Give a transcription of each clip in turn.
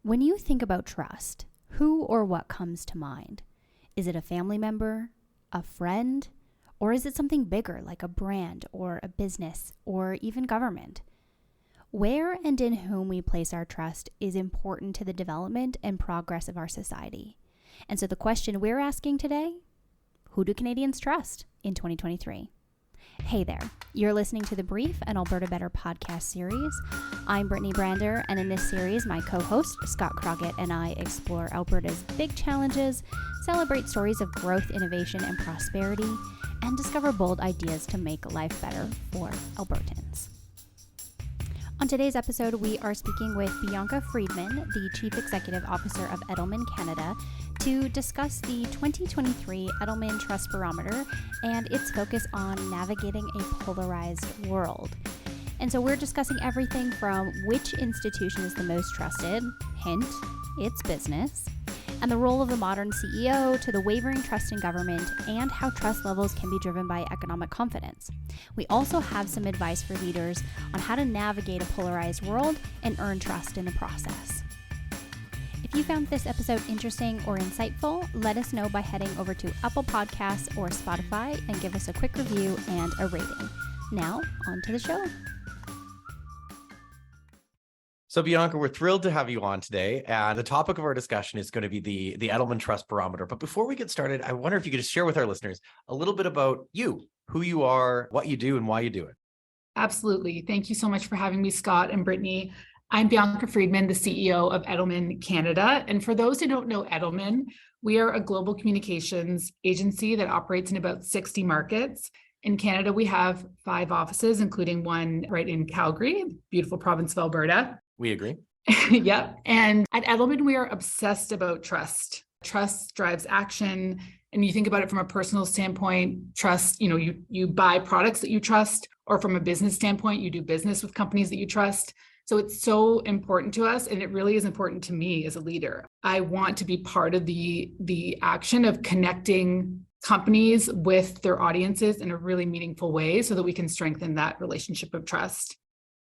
When you think about trust, who or what comes to mind? Is it a family member, a friend, or is it something bigger like a brand or a business or even government? Where and in whom we place our trust is important to the development and progress of our society. And so the question we're asking today, who do Canadians trust in 2023? Hey there, you're listening to the Brief, an Alberta Better podcast series. I'm Brittany Brander, and in this series, my co-host, Scott Crockett, and I explore Alberta's big challenges, celebrate stories of growth, innovation, and prosperity, and discover bold ideas to make life better for Albertans. On today's episode, we are speaking with Bianca Freedman, the Chief Executive Officer of Edelman Canada, to discuss the 2023 Edelman Trust Barometer and its focus on navigating a polarized world. And so we're discussing everything from which institution is the most trusted, hint, it's business, and the role of the modern CEO, to the wavering trust in government, and how trust levels can be driven by economic confidence. We also have some advice for leaders on how to navigate a polarized world and earn trust in the process. If you found this episode interesting or insightful, let us know by heading over to Apple Podcasts or Spotify and give us a quick review and a rating. Now, on to the show. So Bianca, we're thrilled to have you on today. And the topic of our discussion is going to be the Edelman Trust Barometer. But before we get started, I wonder if you could just share with our listeners a little bit about you, who you are, what you do, and why you do it. Absolutely. Thank you so much for having me, Scott and Brittany. I'm Bianca Freedman, the CEO of Edelman Canada. And for those who don't know Edelman, we are a global communications agency that operates in about 60 markets. In Canada, we have 5 offices, including one right in Calgary, beautiful province of Alberta. We agree. Yep. And at Edelman, we are obsessed about trust. Trust drives action. And you think about it from a personal standpoint, trust, you buy products that you trust, or from a business standpoint, you do business with companies that you trust. So it's so important to us, and it really is important to me as a leader. I want to be part of the action of connecting companies with their audiences in a really meaningful way so that we can strengthen that relationship of trust.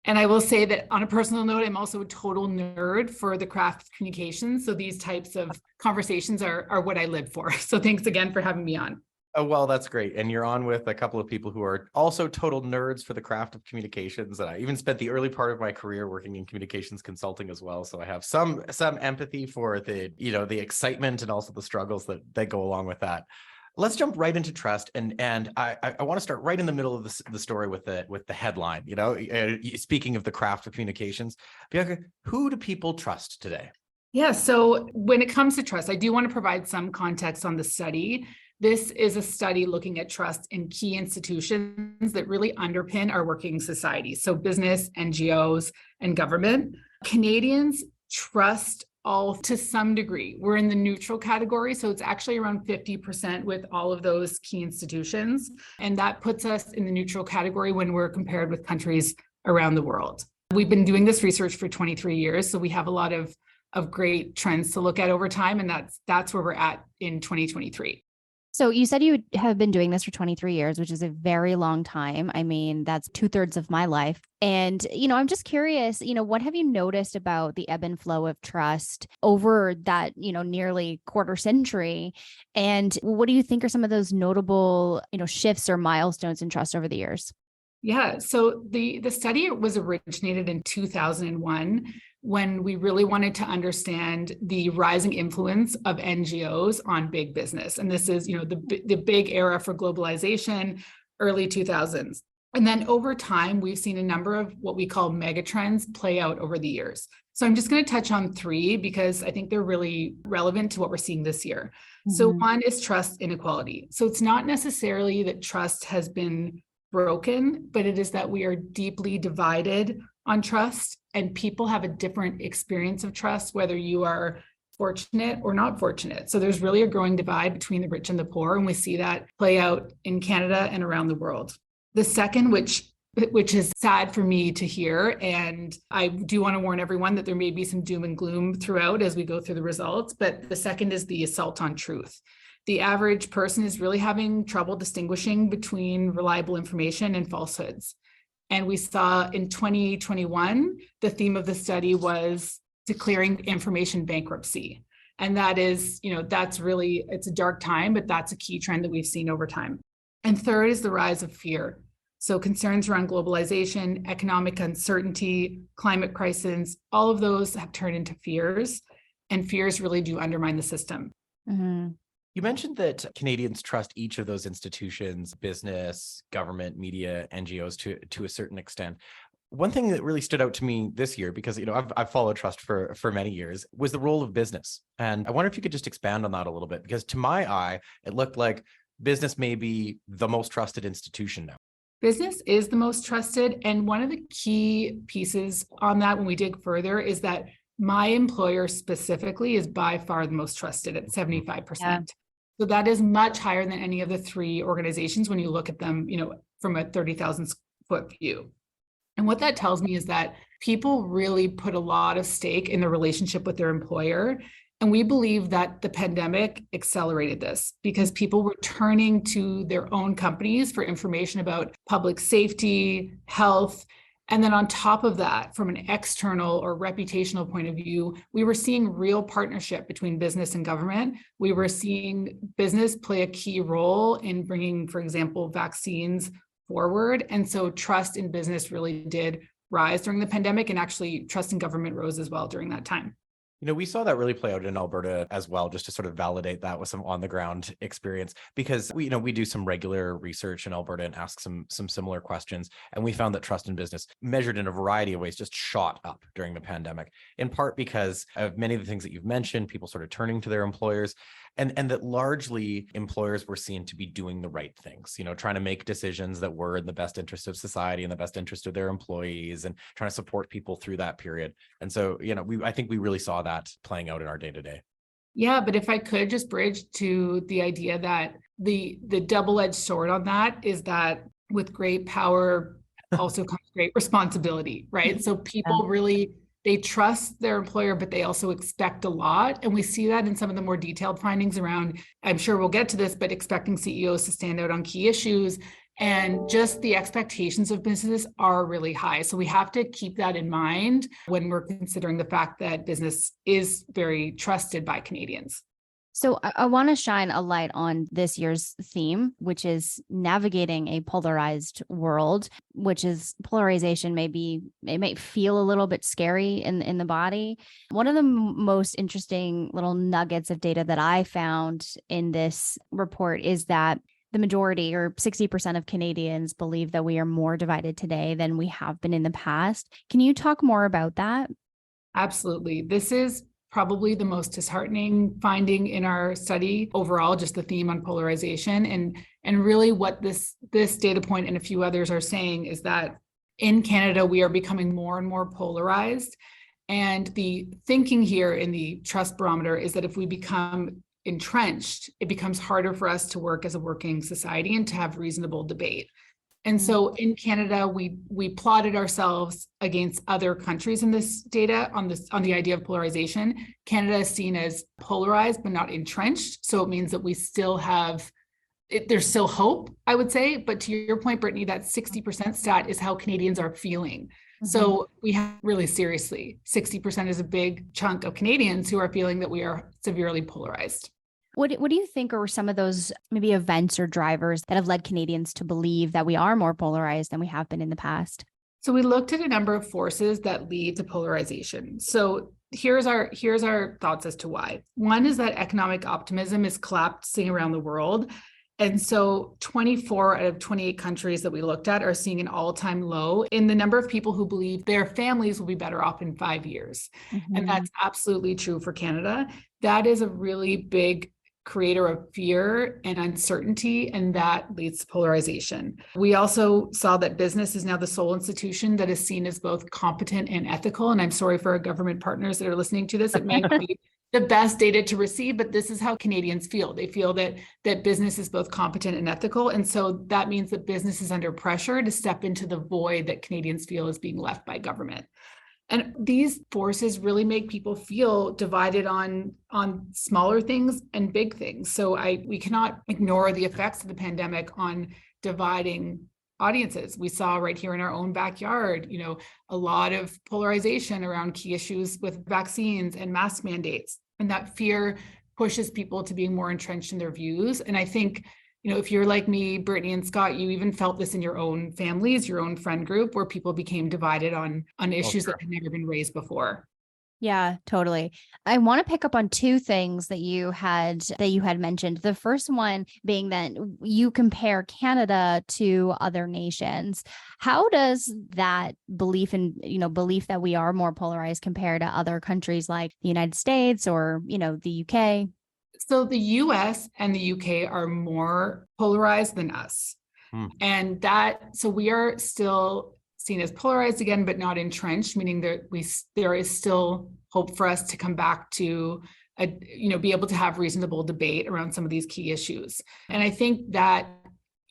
And I will say that on a personal note, I'm also a total nerd for the craft of communications. So these types of conversations are what I live for. So thanks again for having me on. Oh, well, that's great. And you're on with a couple of people who are also total nerds for the craft of communications. And I even spent the early part of my career working in communications consulting as well. So I have some empathy for the excitement and also the struggles that go along with that. Let's jump right into trust, and I want to start right in the middle of the story with the headline. Speaking of the craft of communications, Bianca, who do people trust today? Yeah, so when it comes to trust, I do want to provide some context on the study. This is a study looking at trust in key institutions that really underpin our working society. So business, NGOs, and government. Canadians trust all to some degree. We're in the neutral category, so it's actually around 50% with all of those key institutions. And that puts us in the neutral category when we're compared with countries around the world. We've been doing this research for 23 years, so we have a lot of great trends to look at over time, and that's where we're at in 2023. So you said you have been doing this for 23 years, which is a very long time. I mean, that's 2/3 of my life. And, I'm just curious, what have you noticed about the ebb and flow of trust over that, nearly quarter century? And what do you think are some of those notable, shifts or milestones in trust over the years? Yeah, so the study was originated in 2001 when we really wanted to understand the rising influence of NGOs on big business. And this is, the big era for globalization, early 2000s. And then over time, we've seen a number of what we call megatrends play out over the years. So I'm just going to touch on 3 because I think they're really relevant to what we're seeing this year. Mm-hmm. So one is trust inequality. So it's not necessarily that trust has been broken, but it is that we are deeply divided on trust, and people have a different experience of trust, whether you are fortunate or not fortunate. So there's really a growing divide between the rich and the poor, and we see that play out in Canada and around the world. The second, which is sad for me to hear, and I do want to warn everyone that there may be some doom and gloom throughout as we go through the results, but the second is the assault on truth. The average person is really having trouble distinguishing between reliable information and falsehoods. And we saw in 2021, the theme of the study was declaring information bankruptcy. And that is, that's really, it's a dark time, but that's a key trend that we've seen over time. And third is the rise of fear. So concerns around globalization, economic uncertainty, climate crisis, all of those have turned into fears, and fears really do undermine the system. Mm-hmm. You mentioned that Canadians trust each of those institutions, business, government, media, NGOs to a certain extent. One thing that really stood out to me this year, because I've followed trust for many years, was the role of business. And I wonder if you could just expand on that a little bit, because to my eye, it looked like business may be the most trusted institution now. Business is the most trusted. And one of the key pieces on that when we dig further is that my employer specifically is by far the most trusted at 75%. Yeah. So that is much higher than any of the three organizations when you look at them, from a 30,000 foot view. And what that tells me is that people really put a lot of stake in the relationship with their employer. And we believe that the pandemic accelerated this because people were turning to their own companies for information about public safety, health. And then on top of that, from an external or reputational point of view, we were seeing real partnership between business and government. We were seeing business play a key role in bringing, for example, vaccines forward. And so trust in business really did rise during the pandemic, and actually trust in government rose as well during that time. We saw that really play out in Alberta as well, just to sort of validate that with some on the ground experience, because we do some regular research in Alberta and ask some similar questions. And we found that trust in business, measured in a variety of ways, just shot up during the pandemic, in part because of many of the things that you've mentioned, people sort of turning to their employers. And that largely employers were seen to be doing the right things, trying to make decisions that were in the best interest of society and the best interest of their employees, and trying to support people through that period. And so, I think we really saw that playing out in our day to day. Yeah, but if I could just bridge to the idea that the double-edged sword on that is that with great power also comes great responsibility, right? So people really, they trust their employer, but they also expect a lot. And we see that in some of the more detailed findings around, I'm sure we'll get to this, but expecting CEOs to stand out on key issues. And just the expectations of businesses are really high. So we have to keep that in mind when we're considering the fact that business is very trusted by Canadians. So I want to shine a light on this year's theme, which is navigating a polarized world, which is polarization. It might feel a little bit scary in the body. One of the most interesting little nuggets of data that I found in this report is that the majority, or 60% of Canadians, believe that we are more divided today than we have been in the past. Can you talk more about that? Absolutely. This is probably the most disheartening finding in our study overall, just the theme on polarization. And really what this data point and a few others are saying is that in Canada, we are becoming more and more polarized. And the thinking here in the Trust Barometer is that if we become entrenched, it becomes harder for us to work as a working society and to have reasonable debate. And so in Canada, we plotted ourselves against other countries in this data on the idea of polarization. Canada is seen as polarized, but not entrenched. So it means that we still have, there's still hope, I would say. But to your point, Brittany, that 60% stat is how Canadians are feeling. Mm-hmm. So we have really seriously, 60% is a big chunk of Canadians who are feeling that we are severely polarized. What do you think are some of those maybe events or drivers that have led Canadians to believe that we are more polarized than we have been in the past? So we looked at a number of forces that lead to polarization. So here's our thoughts as to why. One is that economic optimism is collapsing around the world. And so 24 out of 28 countries that we looked at are seeing an all-time low in the number of people who believe their families will be better off in 5 years. Mm-hmm. And that's absolutely true for Canada. That is a really big creator of fear and uncertainty, and that leads to polarization. We also saw that business is now the sole institution that is seen as both competent and ethical. And I'm sorry for our government partners that are listening to this. It may not be the best data to receive, but this is how Canadians feel. They feel that business is both competent and ethical. And so that means that business is under pressure to step into the void that Canadians feel is being left by government. And these forces really make people feel divided on smaller things and big things. So we cannot ignore the effects of the pandemic on dividing audiences. We saw right here in our own backyard, a lot of polarization around key issues with vaccines and mask mandates. And that fear pushes people to being more entrenched in their views. And I think, if you're like me, Brittany and Scott, you even felt this in your own families, your own friend group, where people became divided on issues that had never been raised before. Yeah, totally. I want to pick up on two things that you had mentioned. The first one being that you compare Canada to other nations. How does that belief that we are more polarized compare to other countries like the United States or, the UK? So the US and the UK are more polarized than us. And so we are still seen as polarized again, but not entrenched, meaning that there is still hope for us to come back to be able to have reasonable debate around some of these key issues. And I think that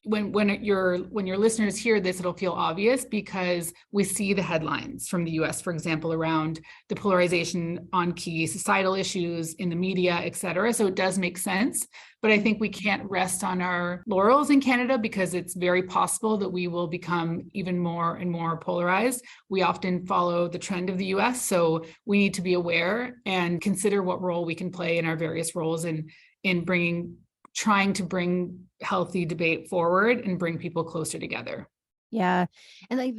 when your listeners hear this, it'll feel obvious because we see the headlines from the US, for example, around the polarization on key societal issues in the media, et cetera. So it does make sense. But I think we can't rest on our laurels in Canada because it's very possible that we will become even more and more polarized. We often follow the trend of the US. So we need to be aware and consider what role we can play in our various roles in trying to bring healthy debate forward and bring people closer together. Yeah. And like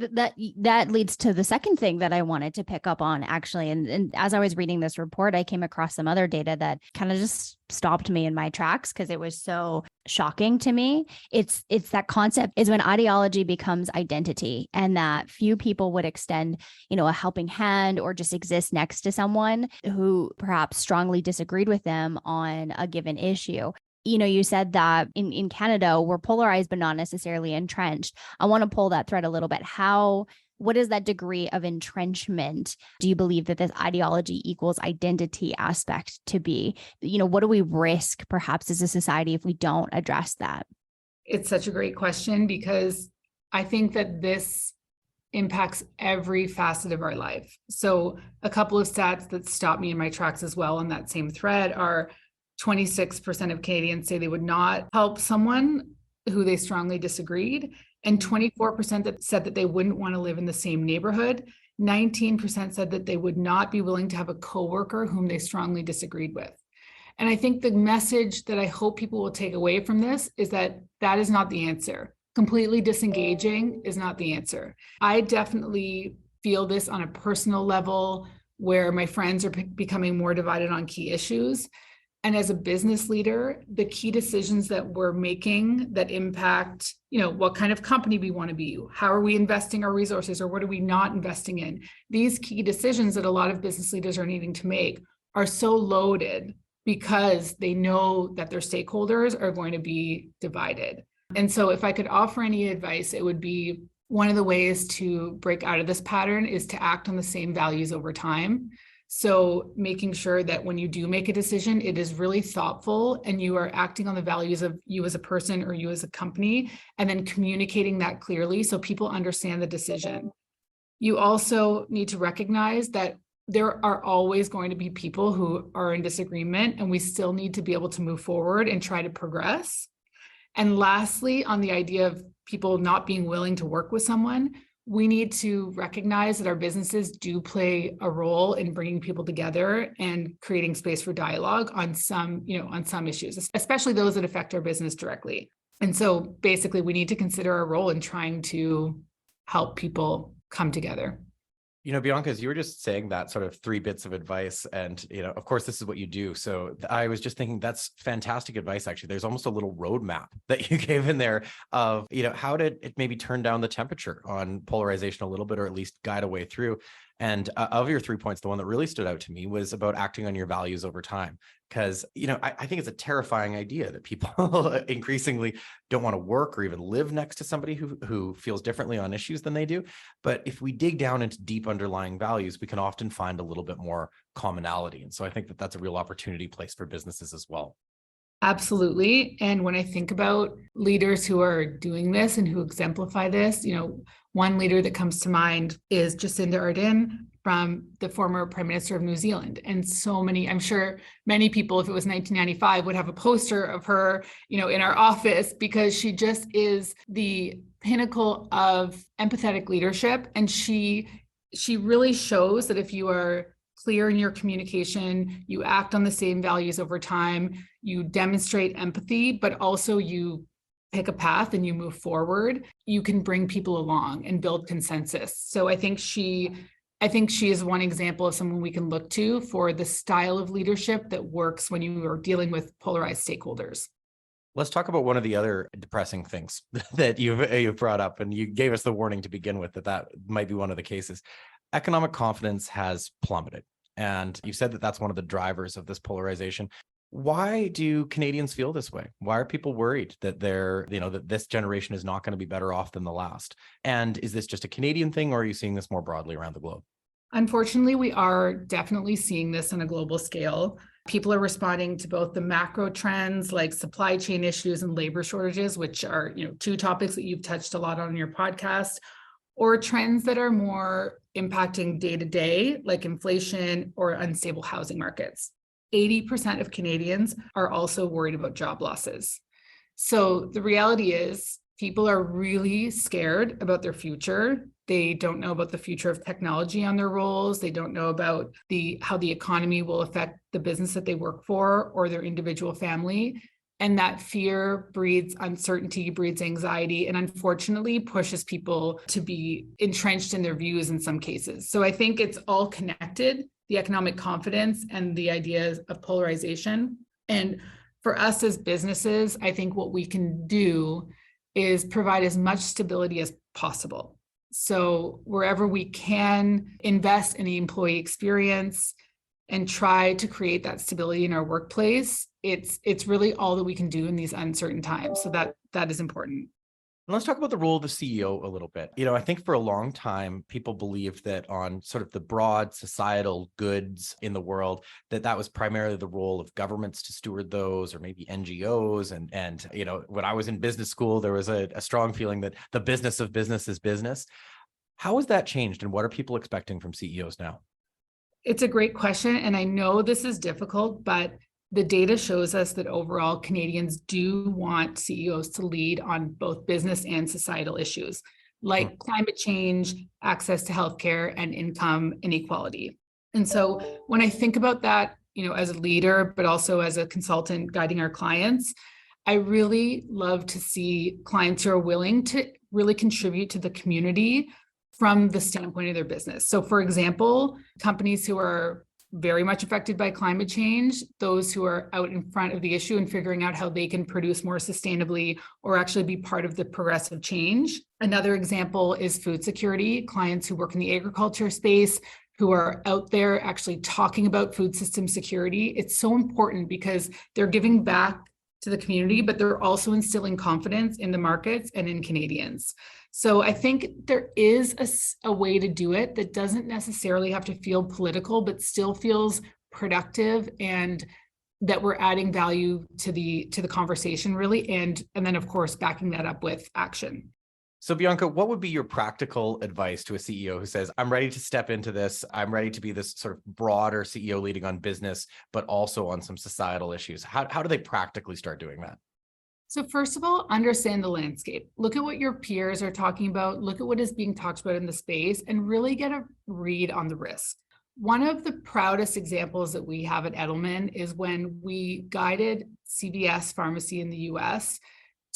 that leads to the second thing that I wanted to pick up on, actually. And as I was reading this report, I came across some other data that kind of just stopped me in my tracks because it was so shocking to me. It's that concept is when ideology becomes identity, and that few people would extend, a helping hand or just exist next to someone who perhaps strongly disagreed with them on a given issue. You said that in Canada, we're polarized, but not necessarily entrenched. I want to pull that thread a little bit. What is that degree of entrenchment? Do you believe that this ideology equals identity aspect to be? What do we risk perhaps as a society if we don't address that? It's such a great question because I think that this impacts every facet of our life. So a couple of stats that stop me in my tracks as well on that same thread are 26% of Canadians say they would not help someone who they strongly disagreed, and 24% that said that they wouldn't want to live in the same neighborhood. 19% said that they would not be willing to have a coworker whom they strongly disagreed with. And I think the message that I hope people will take away from this is that is not the answer. Completely disengaging is not the answer. I definitely feel this on a personal level where my friends are becoming more divided on key issues. And as a business leader, the key decisions that we're making that impact, what kind of company we want to be, how are we investing our resources, or what are we not investing in? These key decisions that a lot of business leaders are needing to make are so loaded because they know that their stakeholders are going to be divided. And so if I could offer any advice, it would be one of the ways to break out of this pattern is to act on the same values over time. So making sure that when you do make a decision, it is really thoughtful and you are acting on the values of you as a person or you as a company, and then communicating that clearly so people understand the decision. You also need to recognize that there are always going to be people who are in disagreement, and we still need to be able to move forward and try to progress. And lastly, on the idea of people not being willing to work with someone, we need to recognize that our businesses do play a role in bringing people together and creating space for dialogue on some issues, especially those that affect our business directly. And so basically, we need to consider our role in trying to help people come together. Bianca, as you were just saying that sort of 3 bits of advice, and, of course, this is what you do. So I was just thinking that's fantastic advice, actually. There's almost a little roadmap that you gave in there of, how did it maybe turn down the temperature on polarization a little bit, or at least guide a way through. And of your 3 points, the one that really stood out to me was about acting on your values over time. Because, I think it's a terrifying idea that people increasingly don't want to work or even live next to somebody who feels differently on issues than they do. But if we dig down into deep underlying values, we can often find a little bit more commonality. And so I think that that's a real opportunity place for businesses as well. Absolutely. And when I think about leaders who are doing this and who exemplify this, one leader that comes to mind is Jacinda Ardern from the former Prime Minister of New Zealand. And I'm sure many people, if it was 1995, would have a poster of her, in our office, because she just is the pinnacle of empathetic leadership. And she really shows that if you are clear in your communication, you act on the same values over time, you demonstrate empathy, but also you pick a path and you move forward, you can bring people along and build consensus. So I think she is one example of someone we can look to for the style of leadership that works when you are dealing with polarized stakeholders. Let's talk about one of the other depressing things that you've brought up, and you gave us the warning to begin with that might be one of the cases. Economic confidence has plummeted, and you said that that's one of the drivers of this polarization. Why do Canadians feel this way? Why are people worried that that this generation is not going to be better off than the last? And is this just a Canadian thing, or are you seeing this more broadly around the globe? Unfortunately, we are definitely seeing this on a global scale. People are responding to both the macro trends like supply chain issues and labor shortages, which are, two topics that you've touched a lot on in your podcast, or trends that are more impacting day to day, like inflation or unstable housing markets. 80% of Canadians are also worried about job losses. So the reality is people are really scared about their future. They don't know about the future of technology on their roles. They don't know about how the economy will affect the business that they work for or their individual family. And that fear breeds uncertainty, breeds anxiety, and unfortunately pushes people to be entrenched in their views in some cases. So I think it's all connected, the economic confidence and the ideas of polarization. And for us as businesses, I think what we can do is provide as much stability as possible. So wherever we can invest in the employee experience and try to create that stability in our workplace, it's really all that we can do in these uncertain times. So that is important. Let's talk about the role of the CEO a little bit. I think for a long time, people believed that on sort of the broad societal goods in the world, that was primarily the role of governments to steward those, or maybe NGOs. And when I was in business school, there was a strong feeling that the business of business is business. How has that changed, and what are people expecting from CEOs now? It's a great question. And I know this is difficult, but the data shows us that overall Canadians do want CEOs to lead on both business and societal issues like climate change, access to healthcare, and income inequality. And so when I think about that, as a leader, but also as a consultant guiding our clients, I really love to see clients who are willing to really contribute to the community from the standpoint of their business. So for example, companies who are very much affected by climate change, those who are out in front of the issue and figuring out how they can produce more sustainably or actually be part of the progressive change. Another example is food security, clients who work in the agriculture space, who are out there actually talking about food system security. It's so important because they're giving back to the community, but they're also instilling confidence in the markets and in Canadians. So I think there is a way to do it that doesn't necessarily have to feel political, but still feels productive, and that we're adding value to the conversation really. And then of course, backing that up with action. So Bianca, what would be your practical advice to a CEO who says, I'm ready to step into this, I'm ready to be this sort of broader CEO leading on business, but also on some societal issues? How do they practically start doing that? So first of all, understand the landscape. Look at what your peers are talking about. Look at what is being talked about in the space and really get a read on the risk. One of the proudest examples that we have at Edelman is when we guided CVS Pharmacy in the US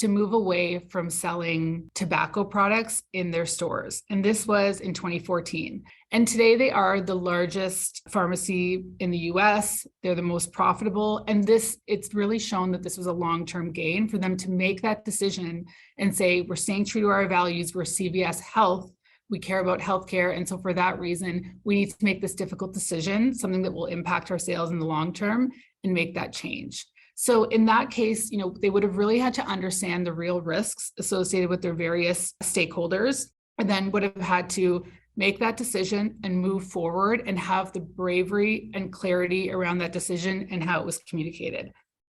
to move away from selling tobacco products in their stores. And this was in 2014. And today they are the largest pharmacy in the US. They're the most profitable. And it's really shown that this was a long-term gain for them to make that decision and say, we're staying true to our values. We're CVS Health. We care about healthcare. And so for that reason, we need to make this difficult decision, something that will impact our sales in the long term, and make that change. So in that case, they would have really had to understand the real risks associated with their various stakeholders, and then would have had to make that decision and move forward and have the bravery and clarity around that decision and how it was communicated.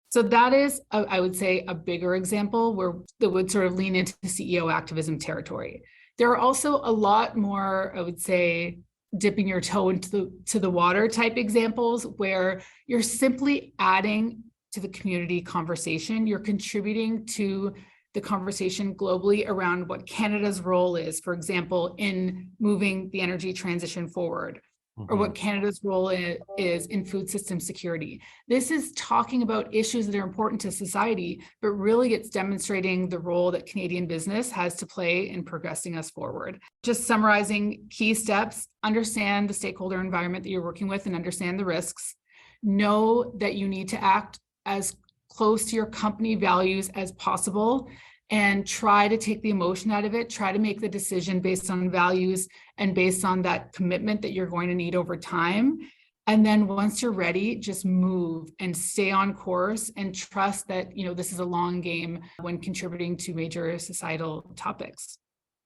So that is, I would say, a bigger example where that would sort of lean into the CEO activism territory. There are also a lot more, I would say, dipping your toe into the water type examples where you're simply adding to the community conversation. You're contributing to the conversation globally around what Canada's role is, for example, in moving the energy transition forward, or what Canada's role is in food system security. This is talking about issues that are important to society, but really it's demonstrating the role that Canadian business has to play in progressing us forward. Just summarizing key steps: understand the stakeholder environment that you're working with and understand the risks. Know that you need to act as close to your company values as possible, and try to take the emotion out of it. Try to make the decision based on values and based on that commitment that you're going to need over time. And then once you're ready, just move and stay on course and trust that, this is a long game when contributing to major societal topics.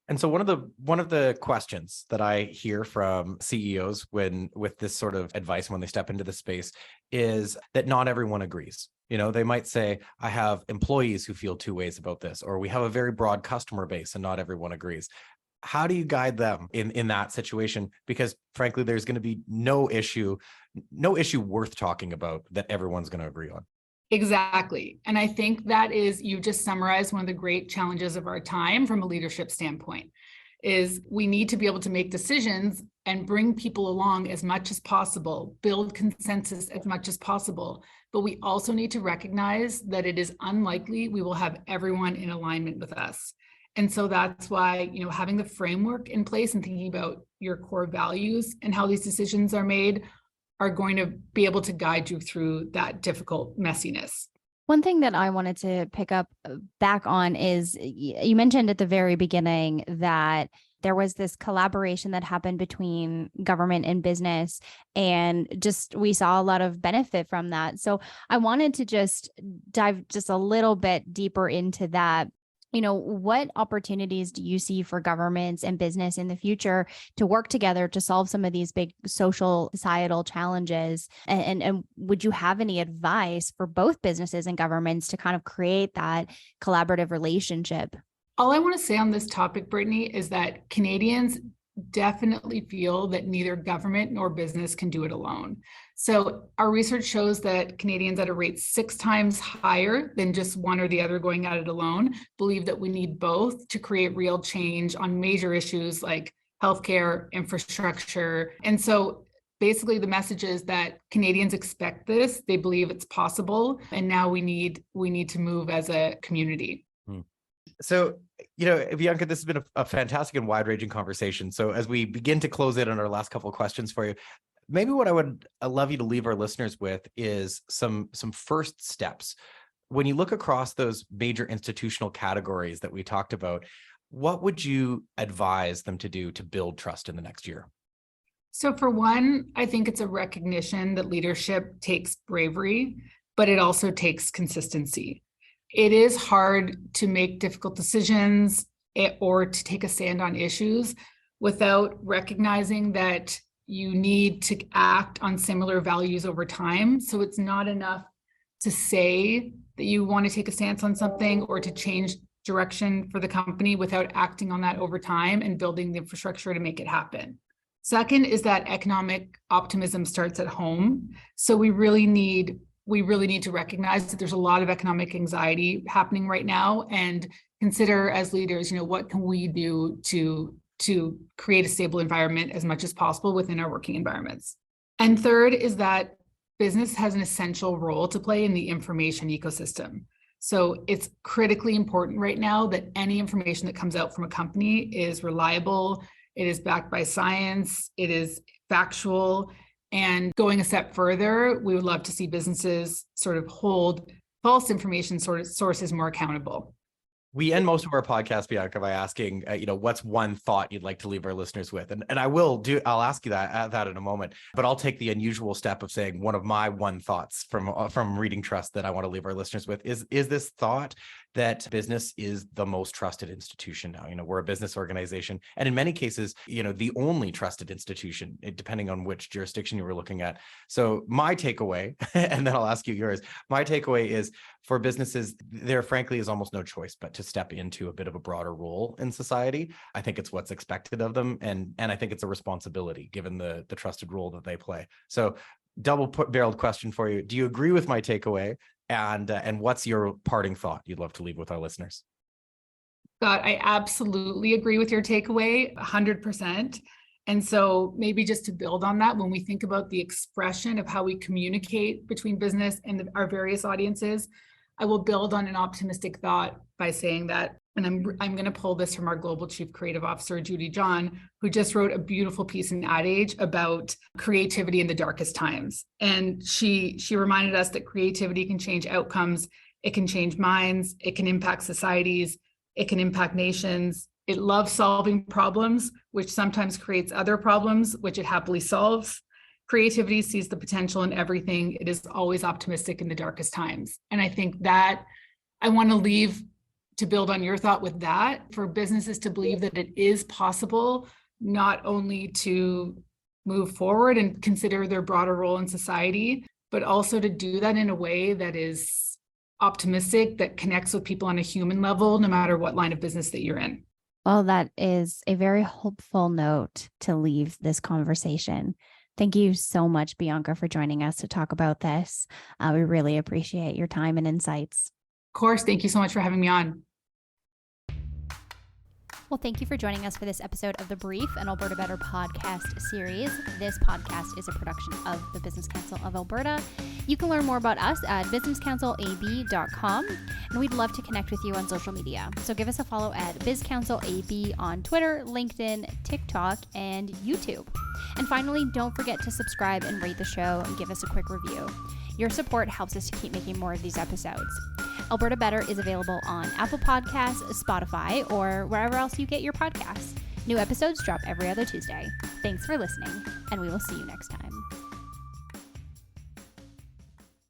And so one of the questions that I hear from CEOs with this sort of advice when they step into the space is that not everyone agrees. They might say, I have employees who feel two ways about this, or we have a very broad customer base and not everyone agrees. How do you guide them in that situation? Because frankly, there's going to be no issue worth talking about that everyone's going to agree on. Exactly. And I think that is, you just summarized one of the great challenges of our time from a leadership standpoint, is we need to be able to make decisions and bring people along as much as possible, build consensus as much as possible. But we also need to recognize that it is unlikely we will have everyone in alignment with us. And so that's why, having the framework in place and thinking about your core values and how these decisions are made are going to be able to guide you through that difficult messiness. One thing that I wanted to pick up back on is you mentioned at the very beginning that there was this collaboration that happened between government and business, and just we saw a lot of benefit from that. So I wanted to just dive just a little bit deeper into that. What opportunities do you see for governments and business in the future to work together to solve some of these big social, societal challenges? And would you have any advice for both businesses and governments to kind of create that collaborative relationship? All I want to say on this topic, Brittany, is that Canadians definitely feel that neither government nor business can do it alone. So our research shows that Canadians, at a rate 6 times higher than just one or the other going at it alone, believe that we need both to create real change on major issues like healthcare, infrastructure. And so basically the message is that Canadians expect this, they believe it's possible, and now we need to move as a community. So, Bianca, this has been a fantastic and wide-ranging conversation. So as we begin to close in on our last couple of questions for you, maybe what I would love you to leave our listeners with is some first steps. When you look across those major institutional categories that we talked about, what would you advise them to do to build trust in the next year? So for one, I think it's a recognition that leadership takes bravery, but it also takes consistency. It is hard to make difficult decisions or to take a stand on issues without recognizing that you need to act on similar values over time. So it's not enough to say that you want to take a stance on something or to change direction for the company without acting on that over time and building the infrastructure to make it happen. Second is that economic optimism starts at home. So we really need to recognize that there's a lot of economic anxiety happening right now, and consider as leaders, what can we do to create a stable environment as much as possible within our working environments. And third is that business has an essential role to play in the information ecosystem. So it's critically important right now that any information that comes out from a company is reliable, it is backed by science, it is factual. And going a step further, we would love to see businesses sort of hold false information sources more accountable. We end most of our podcast, Bianca, by asking, what's one thought you'd like to leave our listeners with? And I'll ask you that in a moment, but I'll take the unusual step of saying one of my one thoughts from Reading Trust that I want to leave our listeners with is this thought that business is the most trusted institution now. We're a business organization, and in many cases, the only trusted institution, depending on which jurisdiction you were looking at. So my takeaway, and then I'll ask you yours, my takeaway is for businesses, there frankly is almost no choice but to step into a bit of a broader role in society. I think it's what's expected of them. And I think it's a responsibility given the trusted role that they play. So double-barreled question for you. Do you agree with my takeaway? And what's your parting thought you'd love to leave with our listeners? Scott, I absolutely agree with your takeaway, 100%. And so maybe just to build on that, when we think about the expression of how we communicate between business and our various audiences, I will build on an optimistic thought by saying that, and I'm going to pull this from our Global Chief Creative Officer, Judy John, who just wrote a beautiful piece in Ad Age about creativity in the darkest times. And she reminded us that creativity can change outcomes, it can change minds, it can impact societies, it can impact nations. It loves solving problems, which sometimes creates other problems, which it happily solves. Creativity sees the potential in everything. It is always optimistic in the darkest times. And I think that I want to leave to build on your thought with that, for businesses to believe that it is possible not only to move forward and consider their broader role in society, but also to do that in a way that is optimistic, that connects with people on a human level, no matter what line of business that you're in. Well, that is a very hopeful note to leave this conversation. Thank you so much, Bianca, for joining us to talk about this. We really appreciate your time and insights. Of course. Thank you so much for having me on. Well, thank you for joining us for this episode of The Brief, an Alberta Better podcast series. This podcast is a production of the Business Council of Alberta. You can learn more about us at businesscouncilab.com, and we'd love to connect with you on social media. So give us a follow at BizCouncilAB on Twitter, LinkedIn, TikTok, and YouTube. And finally, don't forget to subscribe and rate the show and give us a quick review. Your support helps us to keep making more of these episodes. Alberta Better is available on Apple Podcasts, Spotify, or wherever else you get your podcasts. New episodes drop every other Tuesday. Thanks for listening, and we will see you next time.